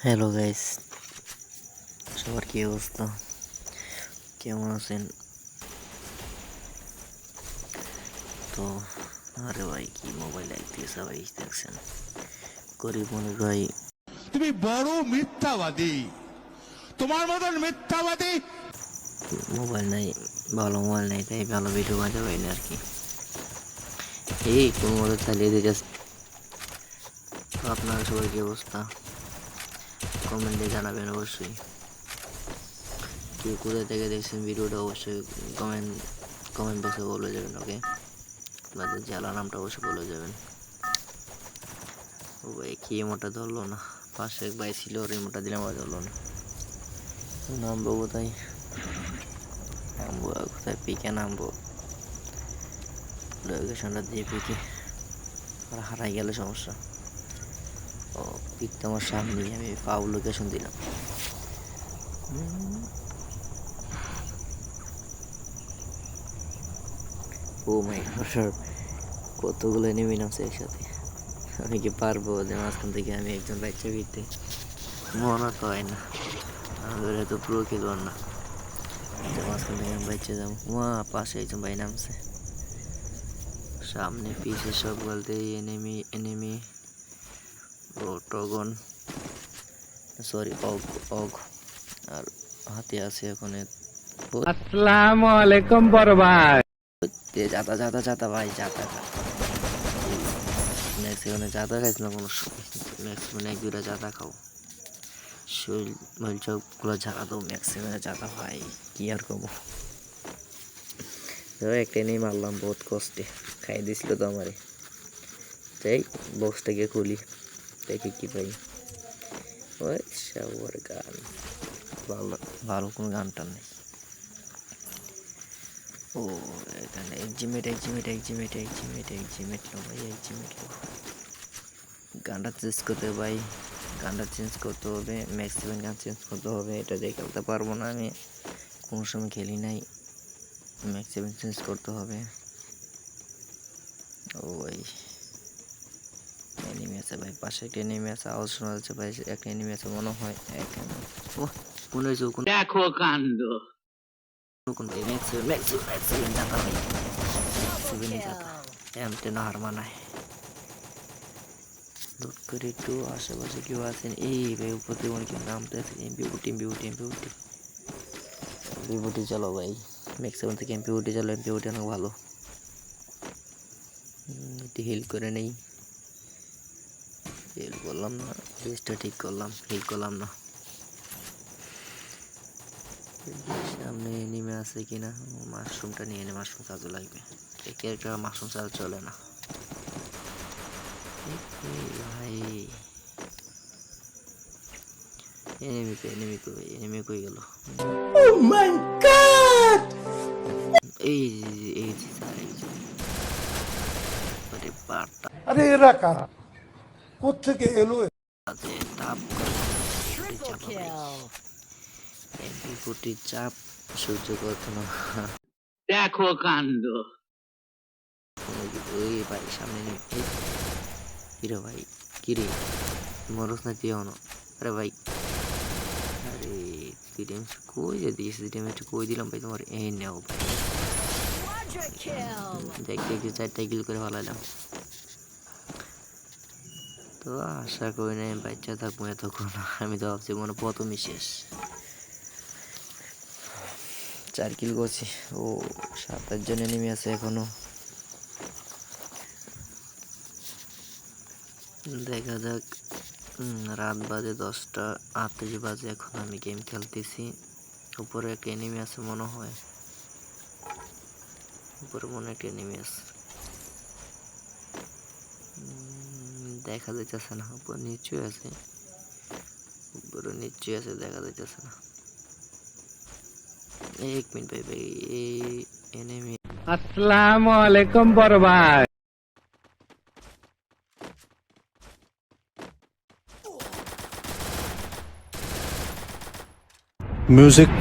Hello guys, সবার কি অবস্থা? কেমন আছেন? তো আরে ভাই, কি মোবাইল একদিয়েছে ভাই, দেখছেন? গরিব মনির ভাই, তুমি বড় মিথ্যাবাদী। তোমার মতন মিথ্যাবাদী মোবাইল নাই, ভালো মোবাইল নাই, তাই ভালো ভিডিও বানাতে পারি না আর কি। এই কোন মতো চালিয়ে দিয়ে যাচ্ছে। তো আপনারা সবার কি অবস্থা? কমেন্টে জানাবেন অবশ্যই। কে কোথা থেকে দেখছেন ভিডিওটা অবশ্যই কমেন্ট কমেন্ট বক্সে বলে যাবেন। ওকে, আপনাদের জেলা নামটা অবশ্যই বলে যাবেন। ও ভাই, কি এমোটা ধরলো না? পাশে এক ভাই ছিল, ওর এমোটা দিলাম, আর ধরলো না। নামবো কোথায়? নামবো কোথায়? পিকে নামবো। লোকেশনটা দিয়ে পিকে, আর হারাই গেলে সমস্যা। ও, পিক তো আমার সামনেই, আমি ফাউল লোকেশন দিলাম। ও মাই গড, কতগুলো এনিমি নামছে একসাথে। আমি কি পারবো যে মাঝখান থেকে আমি একজন বাচ্চা ফিরতে? মনে তো হয় না, আমাদের এত পুরো খেলোয়াড় না যে মাঝখান থেকে আমি বাচ্চা যাবো। পাশে একজন ভাই নামছে, সামনে পিছে সব বলতে এনিমি এনিমি। ও টগন, সরি, অগ অগ। আর হাতে আছে ওখানে। আসসালামু আলাইকুম বড় ভাই। যাতা যাতা যাতা ভাই, যাতা খা। ম্যাক্সিমানে যাতা খাইছ না কোনো সময়? ম্যাক্সিমানে এক দুটা যাতা খাও, শরীর মল সবগুলো ঝাঁকা দাও। ম্যাক্সিমানে যাতা ভাই, কি আর কমো। একটা নেই মারলাম বহুত কষ্টে, খাই দিছিল তো আমারে। তাই বক্সটাকে খুলি, দেখি কি পাই। ওই শাওয়ার গান, ভালো ভালো কোনো গানটা নেই। ও, এখানে এক্সিমেট এক্সিমেট এক্সিমেট এক্সিমেট এক্সিমেট লো ভাই, এক্সিমেট লো। গানটা চেঞ্জ করতে হবে ভাই, গানটা চেঞ্জ করতে হবে। ম্যাক্সিমাম গান চেঞ্জ করতে হবে, এটা দিয়ে খেলতে পারবো না আমি, কোনো সময় খেলি নাই। ম্যাক্সিমাম চেঞ্জ করতে হবে। ও ভাই, এনিমি আছে ভাই, পাশে একটা এনিমি আছে, আওয়াজ শোনা যাচ্ছে ভাই, একটা এনিমি আছে মনে হয় এখানে। ও, কোন হয়েছে? কোন দেখো কাণ্ড। কোন ভাই? ম্যাক্সিমাম ম্যাক্সিমাম ম্যাক্সিমাম যাতা ভাই, ম্যাক্সিমামই যাতা। এমতে না হার মানায়। লুট করে একটু আশেপাশে কেউ আছেন? এই ভাই, উপর দিয়ে অনেক নামতে আছে। এমপি উঠি, এমপি উঠি, এমপি উঠি, এমপি উঠি, চলো ভাই। ম্যাক্সিমাম থেকে এমপি উঠে চলো, এমপি উঠে অনেক ভালো। একটু হিল করে নেই। হিল করলাম না, বেসটা ঠিক করলাম, হিল করলাম না। সামনে এনিমে আছে কিনা? মাশরুমটা নিয়ে নে, মাশরুম কাজে লাগবে। কে একটা মাশরুম ছাড়া চলে না ভাই। এনিমি কই গেল? Oh my God! এই এই যে স্যার, একজন। আরে বারটা আরে এরা কারা? কোত্থেকে এলো? হাতে টাপ করে চাপা ভাই। এমপি ফুটি চাপ সহ্য করতো না। দেখো কাণ্ড। ওই ভাই সামনে নেই। কিরে ভাই, কিরে মরস না তুই এখনো? আরে ভাই, আরে তুই ড্যামেজ কই যে দিয়েছিস? ড্যামেজ কই দিলাম ভাই তোমার? এই নেও ভাই, দেখ দেখি 4টা কিল করে ফেলাইলাম। তো আশা করি না আমি বাচ্চা থাকবো এতক্ষণ, আমি তো ভাবছি মনে প্রথমই শেষ। 4 কিল করছি। ও, 7-8 জন এনিমি আছে এখনো। দেখা যাক। রাত বাজে 10:38 বাজে, এখন আমি গেম খেলতেছি। উপরে একটা এনিমি আছে মনে হয়, উপরে মনে একটা এনিমি আছে। দেখা যাইতেছে না, উপর নিচু আছে, উপরে নিচু আছে, দেখা যাইতেছে না। 1 মিনিট ভাই, ভাই এই এনিমি। আসসালামু আলাইকুম বড় ভাই। Music